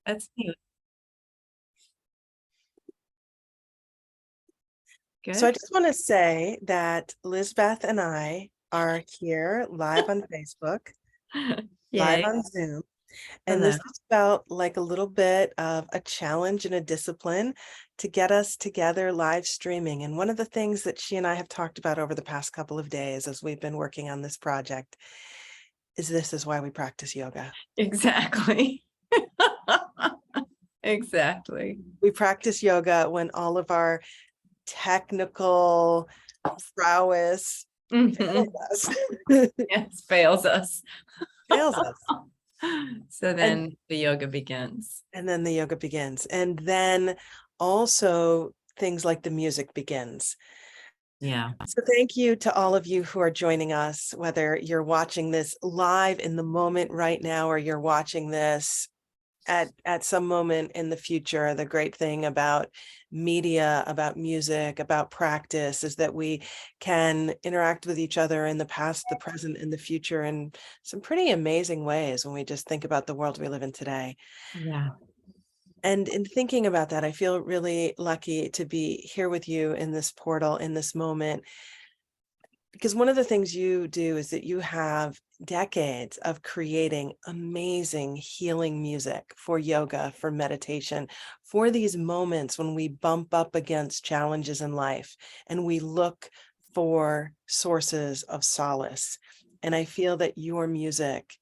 That's cute. So I Good. just want to say that Lisbeth and I are here live on Facebook, live Yay. on Zoom, and this Hello. has felt like a little bit of a challenge and a discipline to get us together live streaming. And one of the things that she and I have talked about over the past couple of days as we've been working on this project is this is why we practice yoga. Exactly. Exactly. We practice yoga when all of our technical prowess Mhm. fails us. Yes, fails us. Fails us. So And then the yoga begins. and then the yoga begins. And then also things like the music begins. Yeah. So thank you to all of you who are joining us, whether you're watching this live in the moment right now or you're watching this at some moment in the future. The great thing about media, about music, about practice is that we can interact with each other in the past, the present, and the future in some pretty amazing ways when we just think about the world we live in today. Yeah. And in thinking about that, I feel really lucky to be here with you in this portal, in this moment, because one of the things you do is that you have decades of creating amazing healing music for yoga, for meditation, for these moments when we bump up against challenges in life and we look for sources of solace. And I feel that your music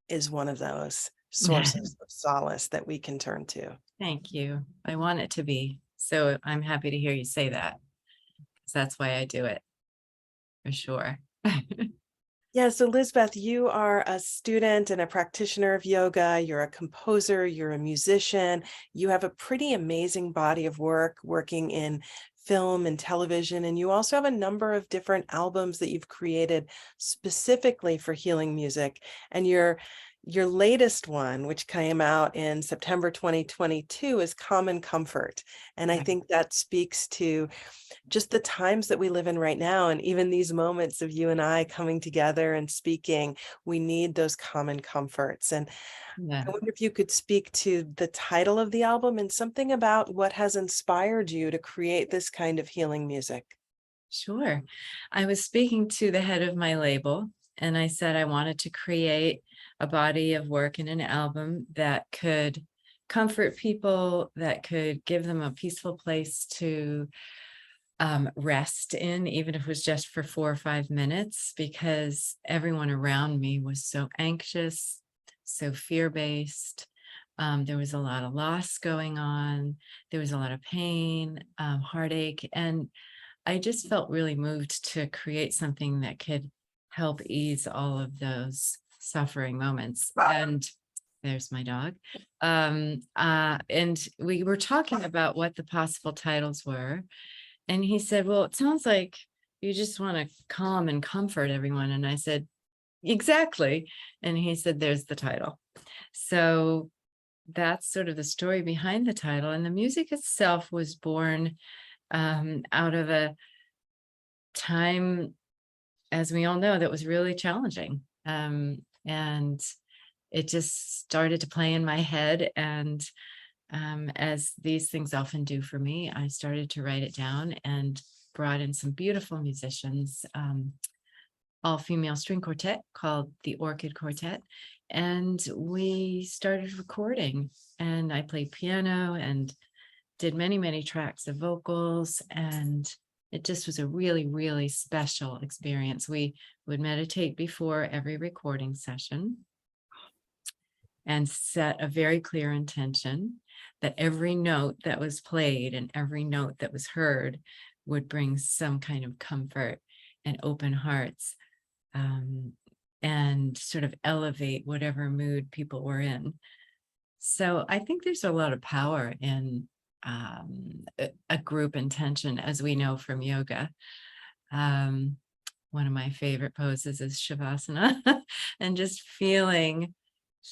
is one of those sources of solace that we can turn to. Thank you. I want it to be. So I'm happy to hear you say that, because that's why I do it, for sure. Yeah, so Lisbeth, you are a student and a practitioner of yoga. You're a composer, you're a musician. You have a pretty amazing body of work working in film and television. And you also have a number of different albums that you've created specifically for healing music. And your latest one, which came out in September 2022, is Common Comfort. And I think that speaks to just the times that we live in right now. And even these moments of you and I coming together and speaking, we need those common comforts. And Yeah. I wonder if you could speak to the title of the album and something about what has inspired you to create this kind of healing music. Sure. I was speaking to the head of my label, and I said I wanted to create a body of work in an album that could comfort people, that could give them a peaceful place to rest in, even if it was just for 4 or 5 minutes, because everyone around me was so anxious, so fear-based. There was a lot of loss going on. There was a lot of pain, heartache, and I just felt really moved to create something that could help ease all of those suffering moments. And there's my dog. And we were talking about what the possible titles were. And he said, well, it sounds like you just want to calm and comfort everyone. And I said, exactly. And he said, there's the title. So that's sort of the story behind the title. And the music itself was born out of a time, as we all know, that was really challenging. And it just started to play in my head. And as these things often do for me, I started to write it down and brought in some beautiful musicians, all-female string quartet called the Orchid Quartet. And we started recording, and I played piano and did many, many tracks of vocals, and it just was a really, really special experience. We would meditate before every recording session and set a very clear intention that every note that was played and every note that was heard would bring some kind of comfort and open hearts, and sort of elevate whatever mood people were in. So I think there's a lot of power in a group intention, as we know from yoga. One of my favorite poses is Shavasana, and just feeling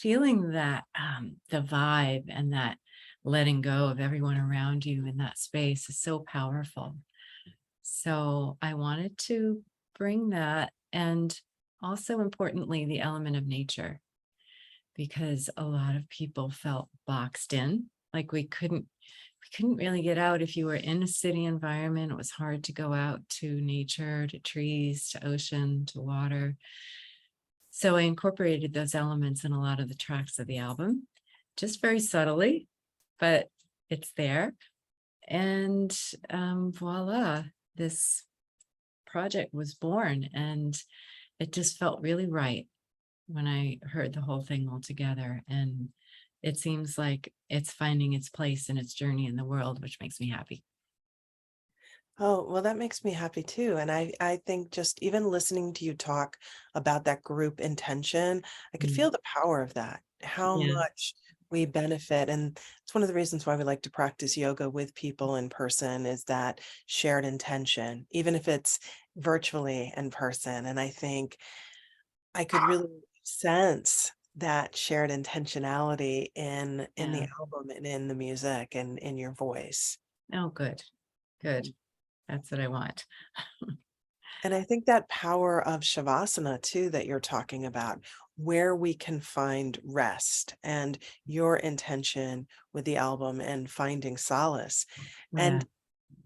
that the vibe and that letting go of everyone around you in that space is so powerful. So I wanted to bring that, and also importantly, the element of nature, because a lot of people felt boxed in, like we couldn't really get out. If you were in a city environment, it was hard to go out to nature, to trees, to ocean, to water. So I incorporated those elements in a lot of the tracks of the album, just very subtly, but it's there. And voila, this project was born, and it just felt really right when I heard the whole thing all together. And it seems like it's finding its place in its journey in the world, which makes me happy. Oh, well, that makes me happy too. And I think just even listening to you talk about that group intention, I could Mm. feel the power of that, how Yeah, much we benefit. And it's one of the reasons why we like to practice yoga with people in person is that shared intention, even if it's virtually in person. And I think I could really sense that shared intentionality in the yeah. album and in the music and in your voice. Oh, good, good. That's what I want. And I think that power of Shavasana too, that you're talking about, where we can find rest and your intention with the album and finding solace. Yeah, And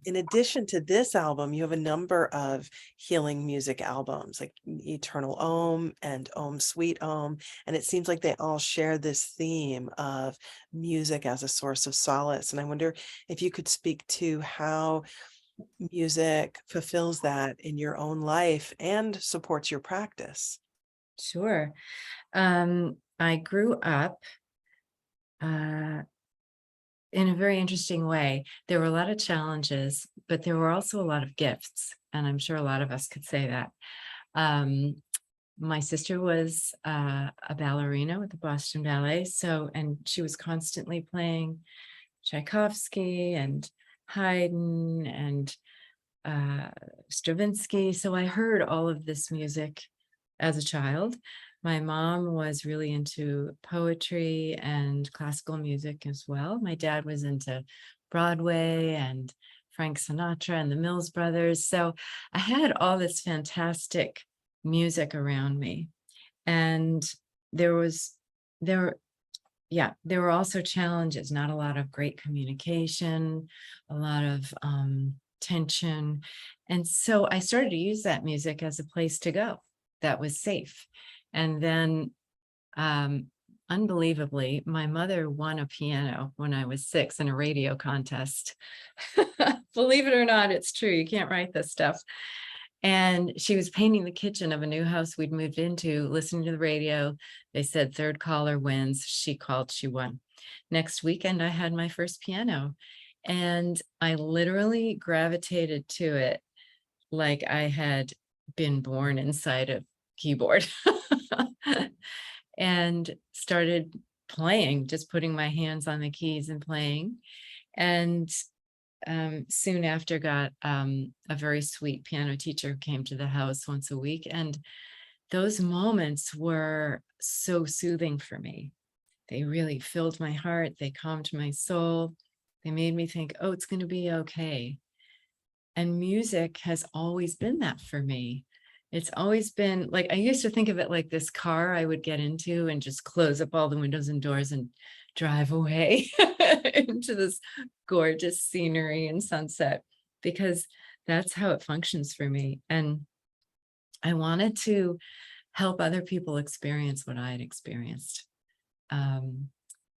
in addition to this album, you have a number of healing music albums like Eternal Om and Om Sweet Om. And it seems like they all share this theme of music as a source of solace. And I wonder if you could speak to how music fulfills that in your own life and supports your practice. sure. I grew up uh, in a very interesting way. There were a lot of challenges, but there were also a lot of gifts. And I'm sure a lot of us could say that. Um, my sister was a ballerina with the Boston Ballet. So, and she was constantly playing Tchaikovsky and Haydn and uh, Stravinsky. So I heard all of this music as a child. My mom was really into poetry and classical music as well. My dad was into Broadway and Frank Sinatra and the Mills Brothers. So I had all this fantastic music around me. And there was, there, yeah, there were also challenges, not a lot of great communication, a lot of tension. And so I started to use that music as a place to go that was safe. And then, um, unbelievably, my mother won a piano when I was 6 in a radio contest. Believe it or not, it's true. You can't write this stuff. And she was painting the kitchen of a new house we'd moved into, listening to the radio. They said third caller wins. She called, she won. Next weekend, I had my first piano, and I literally gravitated to it like I had been born inside a keyboard and started playing, just putting my hands on the keys and playing. And soon after got a very sweet piano teacher who came to the house once a week. And those moments were so soothing for me. They really filled my heart. They calmed my soul. They made me think, oh, it's going to be okay. And music has always been that for me. It's always been like, I used to think of it like this car I would get into and just close up all the windows and doors and drive away into this gorgeous scenery and sunset, because that's how it functions for me. And I wanted to help other people experience what I had experienced. Um,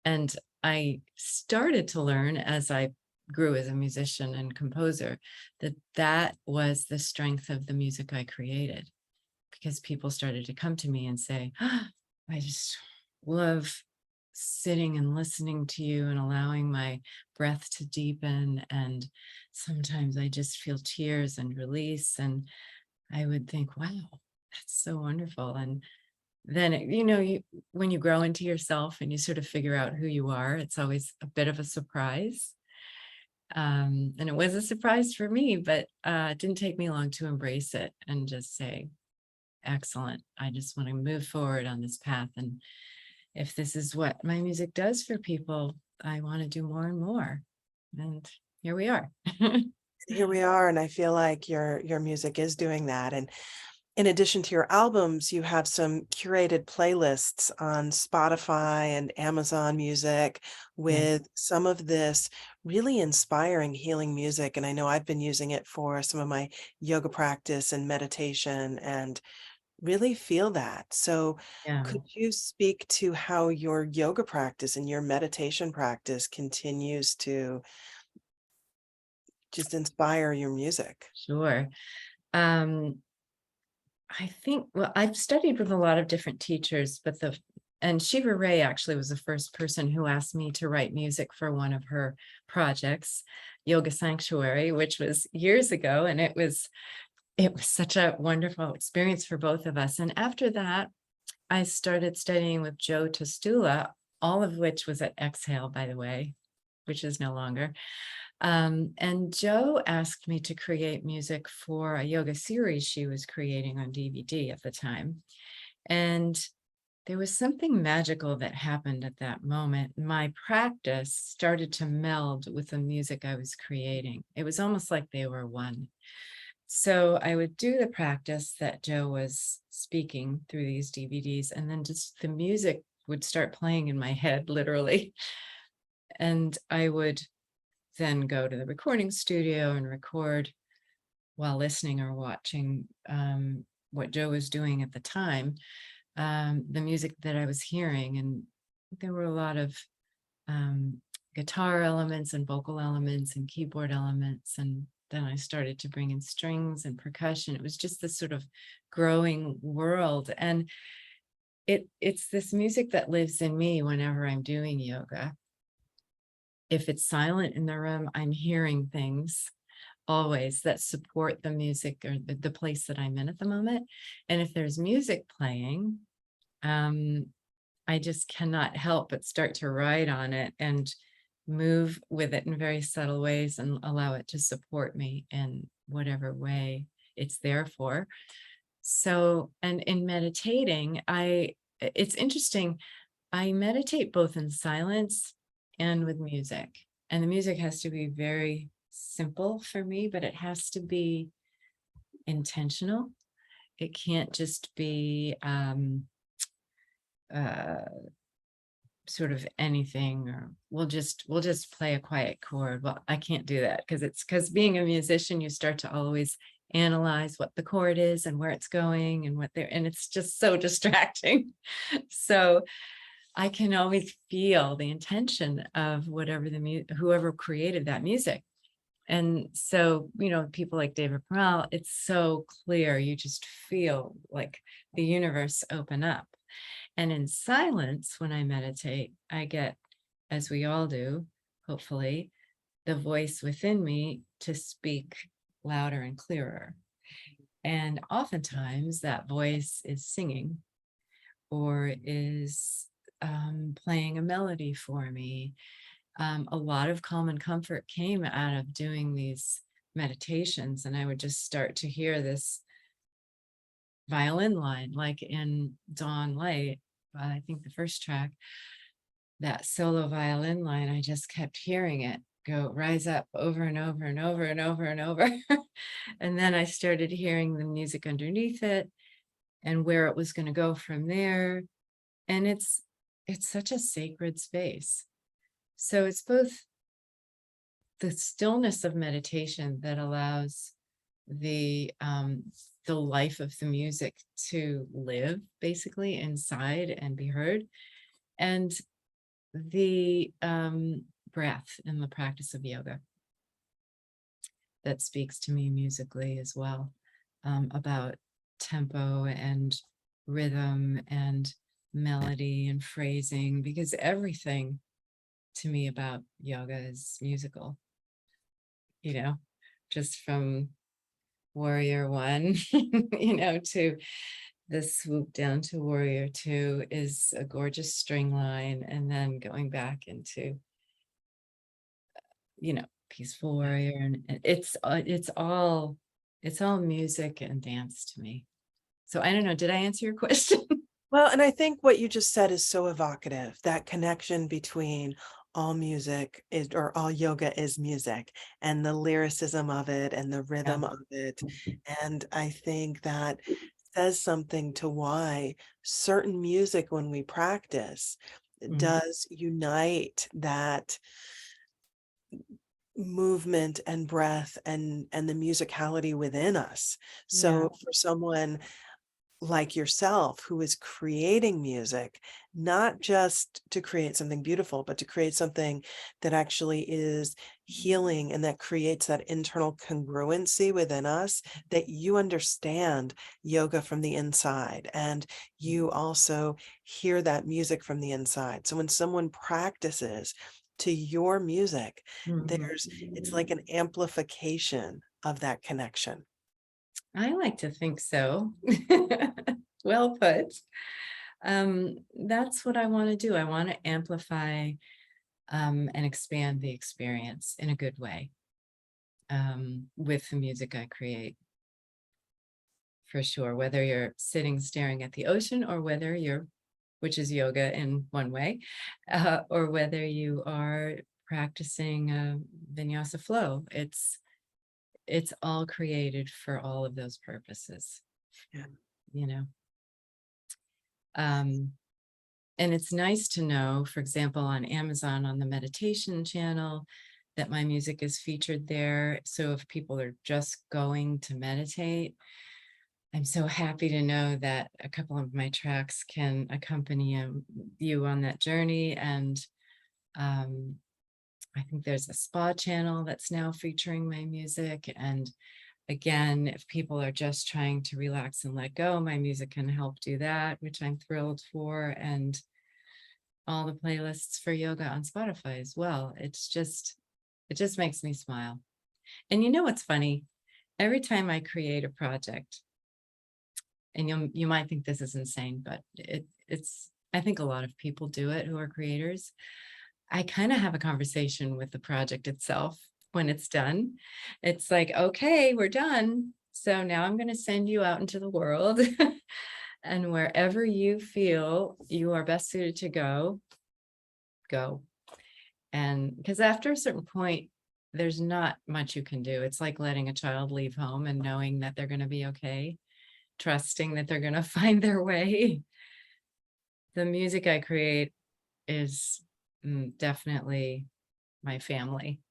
and I started to learn as I grew as a musician and composer that that was the strength of the music I created, because people started to come to me and say, "Ah, I just love sitting and listening to you and allowing my breath to deepen. And sometimes I just feel tears and release." And I would think, wow, that's so wonderful. And then, when you grow into yourself and you sort of figure out who you are, it's always a bit of a surprise. And it was a surprise for me, but it didn't take me long to embrace it and just say, excellent. I just want to move forward on this path. And if this is what my music does for people, I want to do more and more. And here we are. Here we are, and I feel like your music is doing that. And in addition to your albums, you have some curated playlists on Spotify and Amazon Music Yeah. with some of this really inspiring healing music. And I know I've been using it for some of my yoga practice and meditation and really feel that. So, Yeah. could you speak to how your yoga practice and your meditation practice continues to just inspire your music? Sure. Um, I think, well, I've studied with a lot of different teachers, but and Shiva Ray actually was the first person who asked me to write music for one of her projects, Yoga Sanctuary, which was years ago. And it was such a wonderful experience for both of us. And after that, I started studying with Joe Tostula, all of which was at Exhale, by the way, which is no longer. And Joe asked me to create music for a yoga series she was creating on DVD at the time. And there was something magical that happened at that moment. My practice started to meld with the music I was creating. It was almost like they were one. So I would do the practice that Joe was speaking through these DVDs, and then just the music would start playing in my head, literally. And I would then go to the recording studio and record while listening or watching what Joe was doing at the time, the music that I was hearing. And there were a lot of um, guitar elements and vocal elements and keyboard elements. And then I started to bring in strings and percussion. It was just this sort of growing world. And it's this music that lives in me whenever I'm doing yoga. If it's silent in the room, I'm hearing things always that support the music or the place that I'm in at the moment. And if there's music playing, um, I just cannot help but start to ride on it and move with it in very subtle ways and allow it to support me in whatever way it's there for. So, and in meditating, it's interesting. I meditate both in silence and with music. And the music has to be very simple for me, but it has to be intentional. It can't just be uh, sort of anything, or we'll just play a quiet chord. Well, I can't do that because being a musician, you start to always analyze what the chord is and where it's going and and it's just so distracting. So I can always feel the intention of whoever created that music. And so, people like David Perel, it's so clear. You just feel like the universe open up. And in silence, when I meditate, I get, as we all do, hopefully, the voice within me to speak louder and clearer. And oftentimes that voice is singing or is playing a melody for me. A lot of calm and comfort came out of doing these meditations, and I would just start to hear this violin line, like in Dawn Light, I think the first track, that solo violin line, I just kept hearing it go rise up over and over and over and over and over. And then I started hearing the music underneath it and where it was going to go from there. And it's such a sacred space. So it's both the stillness of meditation that allows the life of the music to live basically inside and be heard, and the breath in the practice of yoga that speaks to me musically as well, about tempo and rhythm and melody and phrasing, because everything to me about yoga is musical, you know, just from warrior one, to the swoop down to warrior two is a gorgeous string line. And then going back into, peaceful warrior. And it's all music and dance to me. So I don't know, did I answer your question? Well, and I think what you just said is so evocative, that connection between all music is, or all yoga is music, and the lyricism of it and the Yeah. rhythm of it. And I think that says something to why certain music, when we practice, Mm, does unite that movement and breath and the musicality within us. yeah. So for someone like yourself who is creating music, not just to create something beautiful, but to create something that actually is healing and that creates that internal congruency within us, that you understand yoga from the inside and you also hear that music from the inside. So when someone practices to your music, Mhm. there's it's like an amplification of that connection. I like to think so. Well put. That's what I want to do. I want to amplify and expand the experience in a good way with the music I create, for sure. Whether you're sitting staring at the ocean or whether you're, which is yoga in one way, or whether you are practicing vinyasa flow. It's all created for all of those purposes, Yeah. you know. Um, And it's nice to know, for example, on Amazon, on the meditation channel, that my music is featured there. So if people are just going to meditate, I'm so happy to know that a couple of my tracks can accompany you on that journey. And um, I think there's a spa channel that's now featuring my music. And again, if people are just trying to relax and let go, my music can help do that, which I'm thrilled for. And all the playlists for yoga on Spotify as well. It just makes me smile. And you know what's funny? Every time I create a project, and you might think this is insane, but it's I think a lot of people do it who are creators. I kind of have a conversation with the project itself when it's done. It's like, okay, we're done. So now I'm going to send you out into the world. And wherever you feel you are best suited to go, go. And because after a certain point, there's not much you can do. It's like letting a child leave home and knowing that they're going to be okay, trusting that they're going to find their way. The music I create is definitely my family,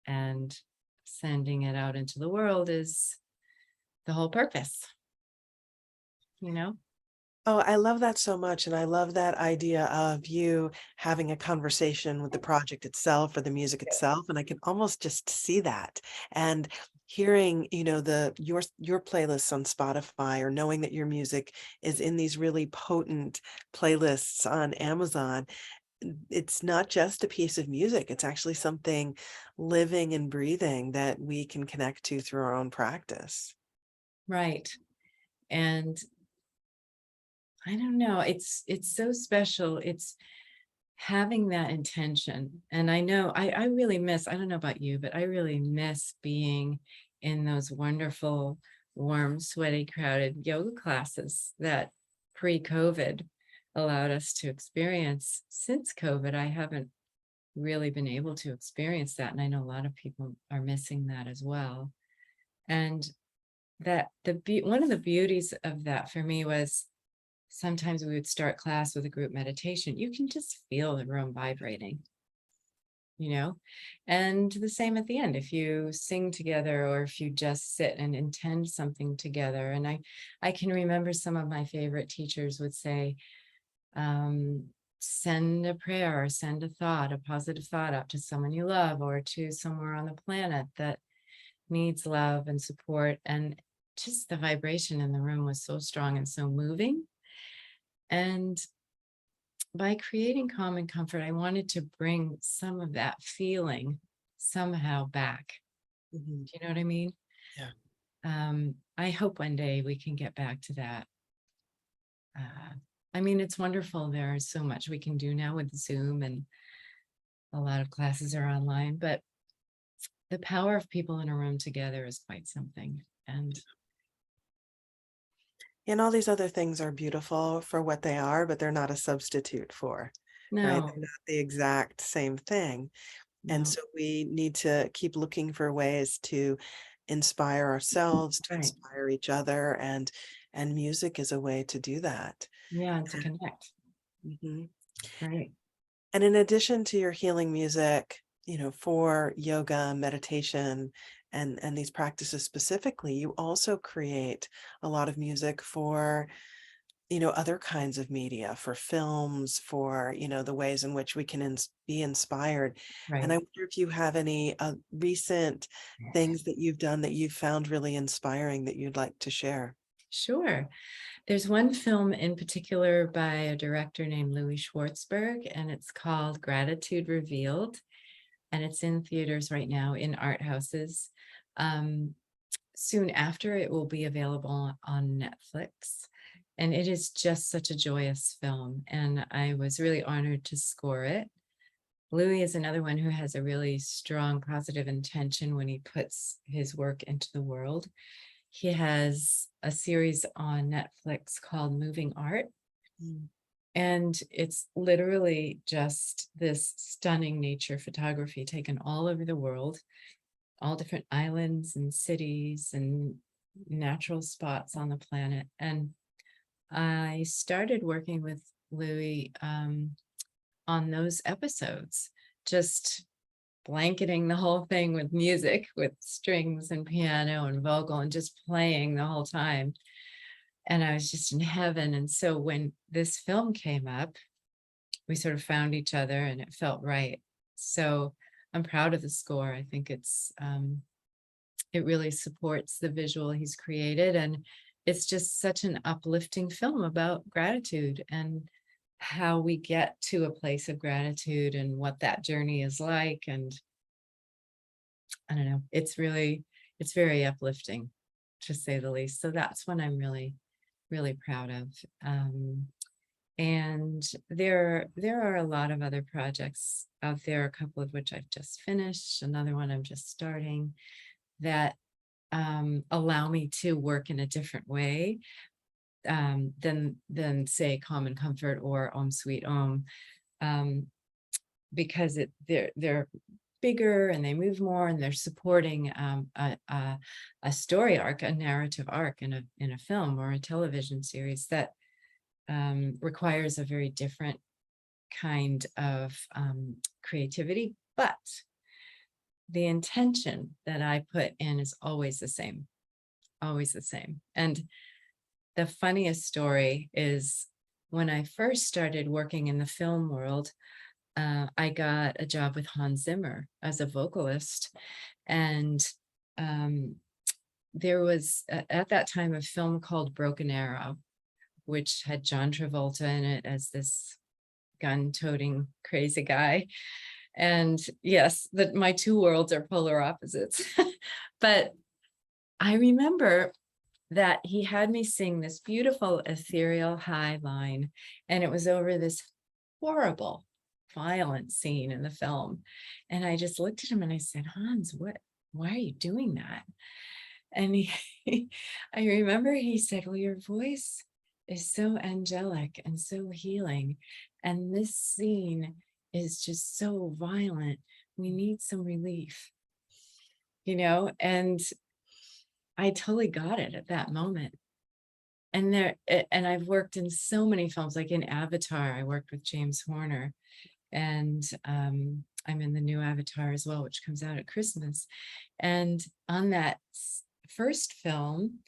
and sending it out into the world is the whole purpose, you know? Oh, I love that so much. And I love that idea of you having a conversation with the project itself or the music itself. And I can almost just see that. And hearing, your playlists on Spotify or knowing that your music is in these really potent playlists on Amazon, it's not just a piece of music. It's actually something living and breathing that we can connect to through our own practice. Right. And I don't know, it's so special. It's having that intention. And I know I really miss, I don't know about you, but I really miss being in those wonderful, warm, sweaty, crowded yoga classes that pre-COVID allowed us to experience. Since COVID, I haven't really been able to experience that. And I know a lot of people are missing that as well. And that one of the beauties of that for me was sometimes we would start class with a group meditation. You can just feel the room vibrating, you know? And the same at the end, if you sing together or if you just sit and intend something together. And I can remember some of my favorite teachers would say, send a prayer or send a thought, a positive thought out to someone you love or to somewhere on the planet that needs love and support. And just the vibration in the room was so strong and so moving. And by creating calm and comfort, I wanted to bring some of that feeling somehow back. Mhm. Do you know what I mean? Yeah. I hope one day we can get back to that. Uh, I mean, it's wonderful. There's so much we can do now with Zoom, and a lot of classes are online, but the power of people in a room together is quite something. And And all these other things are beautiful for what they are, but they're not a substitute for, right? no, They're not the exact same thing. And no, so we need to keep looking for ways to inspire ourselves, to right. inspire each other, and music is a way to do that. Yeah, and to connect. Mhm. Right. And in addition to your healing music, for yoga, meditation, and these practices specifically, you also create a lot of music for, other kinds of media, for films, for, the ways in which we can be inspired. And I Right. wonder if you have any recent things that you've done that you've found really inspiring that you'd like to share. Sure. There's one film in particular by a director named Louis Schwartzberg, and it's called Gratitude Revealed. And it's in theaters right now in art houses. Um, Soon after, it will be available on Netflix. And it is just such a joyous film. And I was really honored to score it. Louis is another one who has a really strong positive intention when he puts his work into the world. He has a series on Netflix called Moving Art. Mm. And it's literally just this stunning nature photography taken all over the world, all different islands and cities and natural spots on the planet. And I started working with Louis on those episodes, just blanketing the whole thing with music, with strings and piano and vocal, and just playing the whole time. And I was just in heaven. And so when this film came up, we sort of found each other and it felt right. So I'm proud of the score. I think it really supports the visual he's created. And it's just such an uplifting film about gratitude and how we get to a place of gratitude and what that journey is like. And I don't know, it's very uplifting, to say the least. So that's one I'm really, really proud of. And there are a lot of other projects out there, a couple of which I've just finished, another one I'm just starting, that allow me to work in a different way than say Common Comfort or Om Sweet Om, because they're bigger and they move more and they're supporting a story arc, a narrative arc in a film or a television series that requires a very different kind of creativity, but the intention that I put in is always the same, always the same. And the funniest story is when I first started working in the film world, I got a job with Hans Zimmer as a vocalist. And there was at that time a film called Broken Arrow, which had John Travolta in it as this gun-toting crazy guy. And yes, that my two worlds are polar opposites. But I remember that he had me sing this beautiful ethereal high line, and it was over this horrible violent scene in the film. And I just looked at him and I said, Hans, why are you doing that? And I remember he said, well, your voice is so angelic and so healing, and this scene is just so violent. We need some relief, and I totally got it at that moment. And I've worked in so many films, like in Avatar, I worked with James Horner, and I'm in the new Avatar as well, which comes out at Christmas. And on that first film,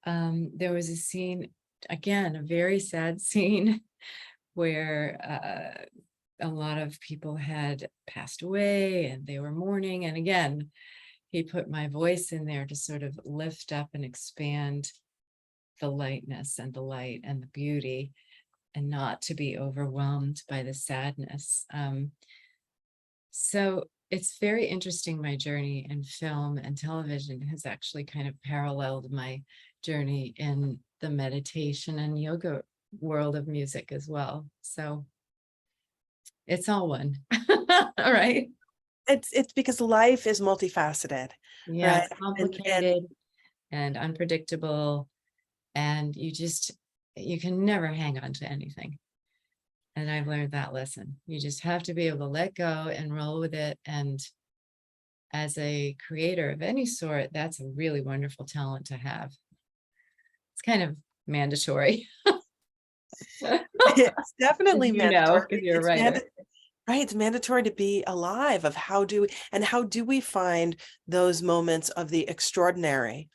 there was a scene, again, a very sad scene, where a lot of people had passed away and they were mourning. And again, he put my voice in there to sort of lift up and expand the lightness and the light and the beauty, and not to be overwhelmed by the sadness. So it's very interesting. My journey in film and television has actually kind of paralleled my journey in the meditation and yoga world of music as well. So it's all one. All right. It's because life is multifaceted, Yeah, right? it's And complicated and unpredictable, and you can never hang on to anything. And I've learned that lesson. You just have to be able to let go and roll with it. And as a creator of any sort, that's a really wonderful talent to have. It's kind of mandatory. It's definitely You know, mandatory. because you're a It's writer. right. It's mandatory to be alive of how do we find those moments of the extraordinary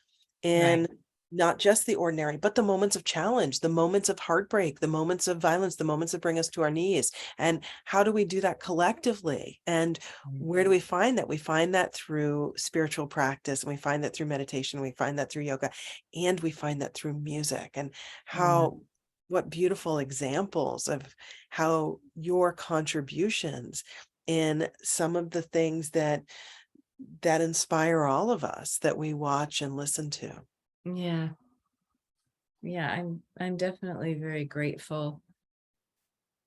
Right. in not just the ordinary, but the moments of challenge, the moments of heartbreak, the moments of violence, the moments that bring us to our knees. And how do we do that collectively? And Mm. where do we find that? We find that through spiritual practice, and we find that through meditation, we find that through yoga, and we find that through music. And Yeah. how what beautiful examples of how your contributions in some of the things that inspire all of us that we watch and listen to. Yeah. Yeah. I'm definitely very grateful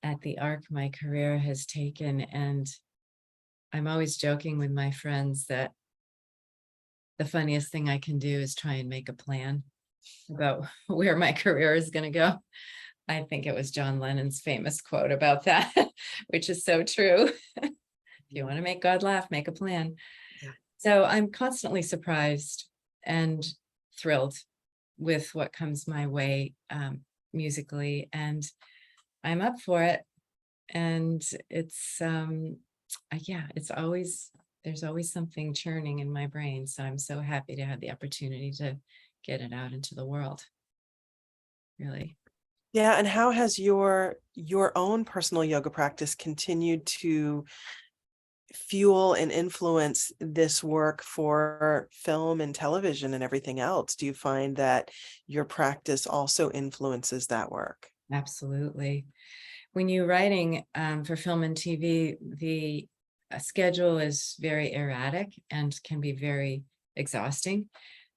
at the arc my career has taken. And I'm always joking with my friends that the funniest thing I can do is try and make a plan about where my career is going to go. I think it was John Lennon's famous quote about that, which is so true. If you want to make God laugh, make a plan. Yeah. So I'm constantly surprised and thrilled with what comes my way musically, and I'm up for it. And it's yeah, it's always there's always something churning in my brain. So I'm so happy to have the opportunity to get it out into the world. Really. Yeah, and how has your own personal yoga practice continued to fuel and influence this work for film and television and everything else? Do you find that your practice also influences that work? Absolutely. When you're writing for film and TV, the schedule is very erratic and can be very exhausting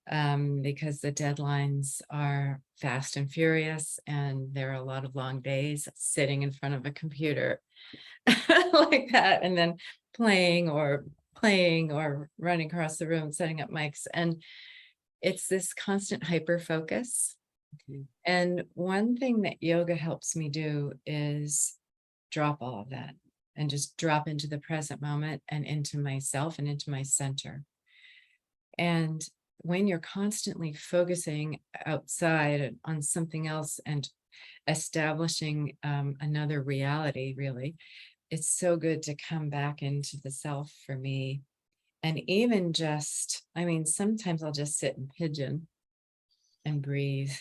because the deadlines are fast and furious, and there are a lot of long days sitting in front of a computer like that, and then playing or running across the room, setting up mics. And it's this constant hyper focus. Mhm. And one thing that yoga helps me do is drop all of that and just drop into the present moment and into myself and into my center. And when you're constantly focusing outside on something else and establishing another reality, really, it's so good to come back into the self for me. And even just, I mean, sometimes I'll just sit in pigeon and breathe,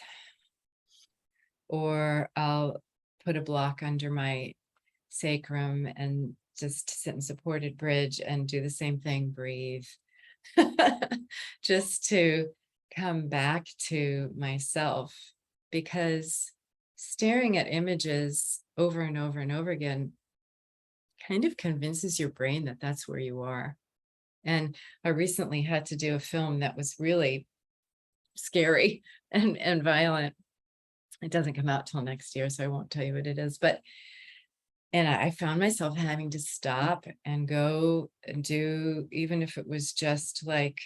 or I'll put a block under my sacrum and just sit in supported bridge and do the same thing, breathe, just to come back to myself. Because staring at images over and over and over again kind of convinces your brain that that's where you are. And I recently had to do a film that was really scary and violent. It doesn't come out till next year, so I won't tell you what it is. But and I found myself having to stop and go and do, even if it was just like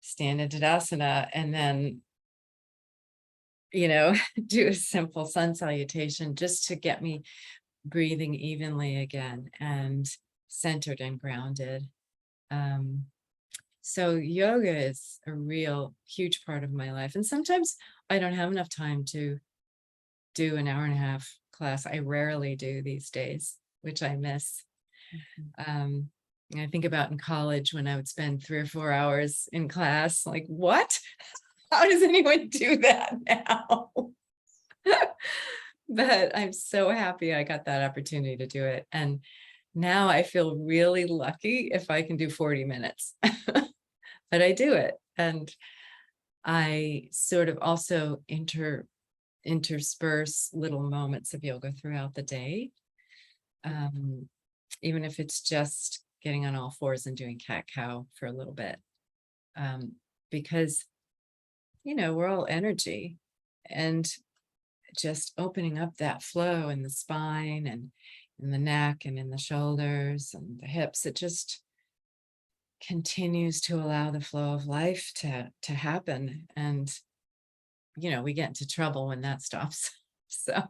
stand in Tadasana and then, do a simple sun salutation just to get me breathing evenly again and centered and grounded. Um, so yoga is a real huge part of my life. And sometimes I don't have enough time to do an hour and a half class. I rarely do these days, which I miss. Mhm. And I think about in college when I would spend 3 or 4 hours in class, like, what? How does anyone do that now? But I'm so happy I got that opportunity to do it. And now I feel really lucky if I can do 40 minutes, but I do it. And I sort of also intersperse little moments of yoga throughout the day. Um, Even if it's just getting on all fours and doing cat cow for a little bit. Um, because, we're all energy, and just opening up that flow in the spine and in the neck and in the shoulders and the hips, it just continues to allow the flow of life to happen. And, we get into trouble when that stops. So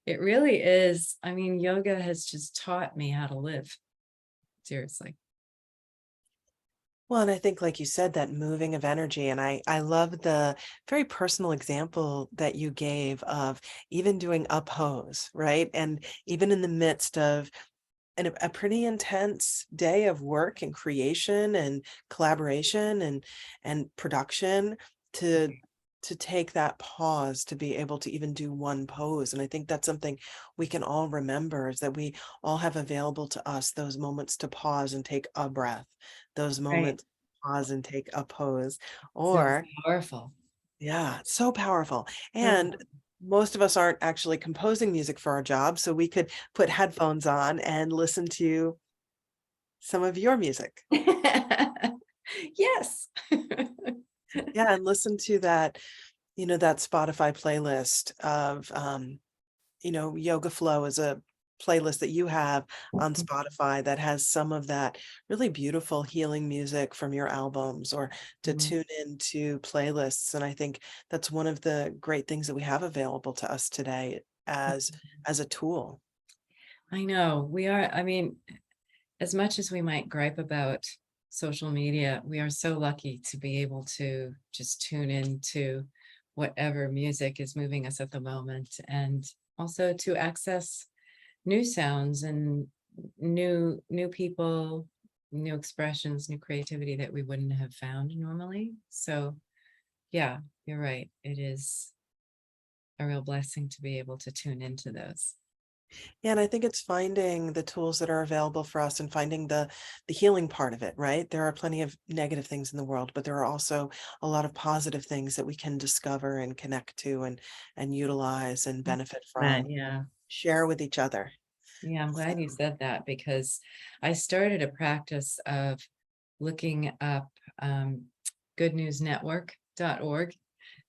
it really is. I mean, yoga has just taught me how to live. Seriously. Well, and I think, like you said, that moving of energy, and I love the very personal example that you gave of even doing a pose, right? And even in the midst of a pretty intense day of work and creation and collaboration and production to take that pause to be able to even do one pose. And I think that's something we can all remember, is that we all have available to us those moments to pause and take a breath, those Right. moments to pause and take a pose. So Or powerful. yeah, it's so powerful. Oh. And most of us aren't actually composing music for our job, so we could put headphones on and listen to some of your music. Yes. Yeah, and listen to that, that Spotify playlist of, Yoga Flow is a playlist that you have on Spotify that has some of that really beautiful healing music from your albums, or to Mhm. tune into playlists. And I think that's one of the great things that we have available to us today as a tool. I know we are. I mean, as much as we might gripe about social media, we are so lucky to be able to just tune into whatever music is moving us at the moment, and also to access new sounds and new people, new expressions, new creativity that we wouldn't have found normally. So yeah, you're right. It is a real blessing to be able to tune into those. Yeah, and I think it's finding the tools that are available for us and finding the healing part of it, right? There are plenty of negative things in the world, but there are also a lot of positive things that we can discover and connect to and utilize and benefit But from, yeah, share with each other. yeah, I'm glad you So, said that because I started a practice of looking up goodnewsnetwork.org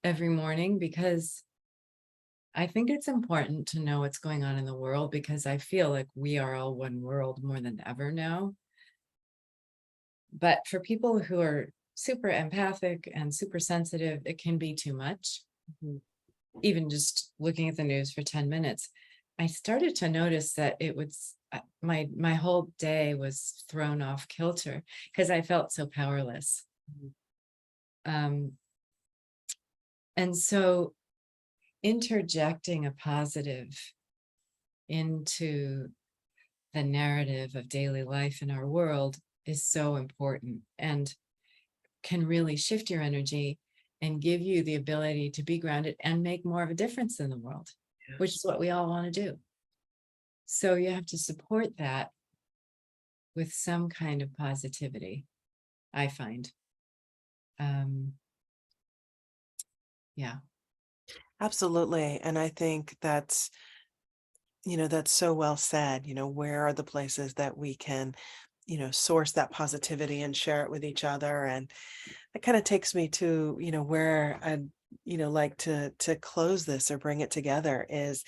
every morning because I think it's important to know what's going on in the world because I feel like we are all one world more than ever now. But for people who are super empathic and super sensitive, it can be too much. mhm. Even just looking at the news for 10 minutes, I started to notice that it was my whole day was thrown off kilter because I felt so powerless. Mhm. Um, and so interjecting a positive into the narrative of daily life in our world is so important and can really shift your energy and give you the ability to be grounded and make more of a difference in the world, which is what we all want to do. So you have to support that with some kind of positivity, I find. Um, yeah. Absolutely. And I think that's so well said. Where are the places that we can, source that positivity and share it with each other? And that kind of takes me to, where I'd, like to close this or bring it together is,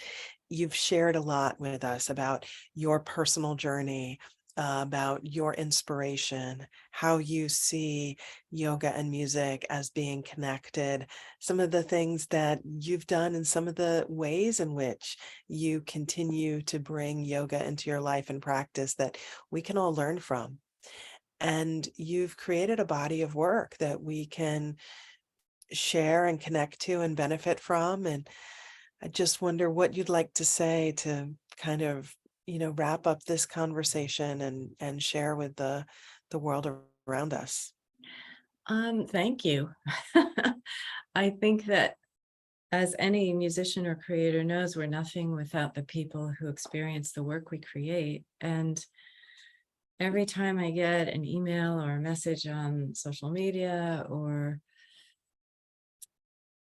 you've shared a lot with us about your personal journey, about your inspiration, how you see yoga and music as being connected, some of the things that you've done, and some of the ways in which you continue to bring yoga into your life and practice that we can all learn from. And you've created a body of work that we can share and connect to and benefit from. And I just wonder what you'd like to say to kind of, wrap up this conversation and share with the world around us. Thank you. I think that as any musician or creator knows, we're nothing without the people who experience the work we create. And every time I get an email or a message on social media or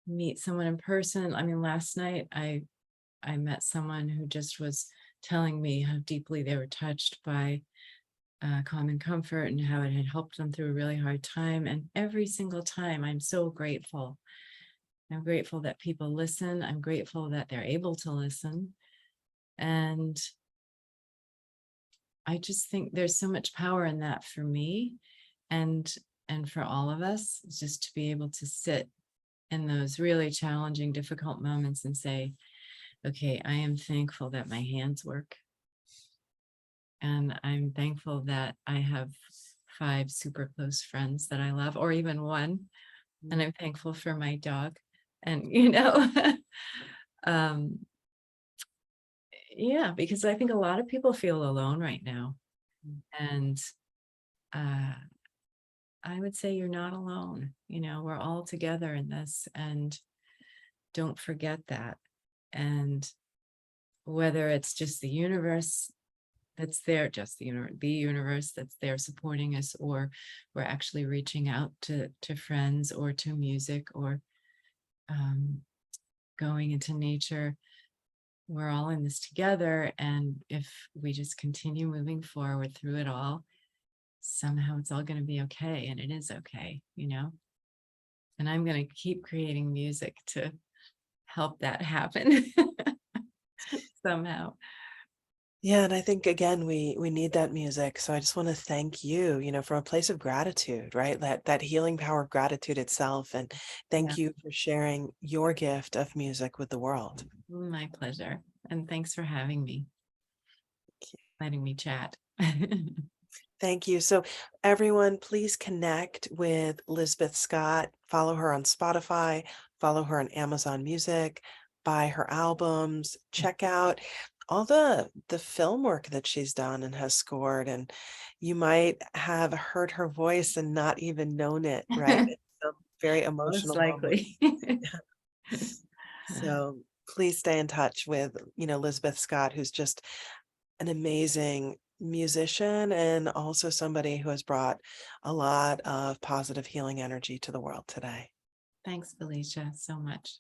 meet someone in person, I mean, last night I met someone who just was telling me how deeply they were touched by Common Comfort and how it had helped them through a really hard time. And every single time, I'm so grateful. I'm grateful that people listen. I'm grateful that they're able to listen. And I just think there's so much power in that for me and for all of us, just to be able to sit in those really challenging, difficult moments and say, okay, I am thankful that my hands work. And I'm thankful that I have 5 super close friends that I love, or even one. And I'm thankful for my dog. And, um, yeah, because I think a lot of people feel alone right now. And uh, I would say you're not alone. We're all together in this, and don't forget that. And whether it's just the universe that's there, just the universe that's there supporting us, or we're actually reaching out to friends or to music, or going into nature, we're all in this together. And if we just continue moving forward through it all, somehow it's all going to be okay. And it is okay. And I'm going to keep creating music to help that happen somehow. Yeah, and I think again we need that music. So I just want to thank you, from a place of gratitude, right? That healing power of gratitude itself. And Yeah, thank you for sharing your gift of music with the world. my pleasure. And thanks for having me, letting me chat. Thank you. So everyone, please connect with Lisbeth Scott, follow her on Spotify, follow her on Amazon Music, buy her albums, check out all the film work that she's done and has scored. And you might have heard her voice and not even known it, right? It's a very Most emotional moment. likely. So please stay in touch with, Lisbeth Scott, who's just an amazing musician and also somebody who has brought a lot of positive healing energy to the world today. Thanks, Felicia, so much.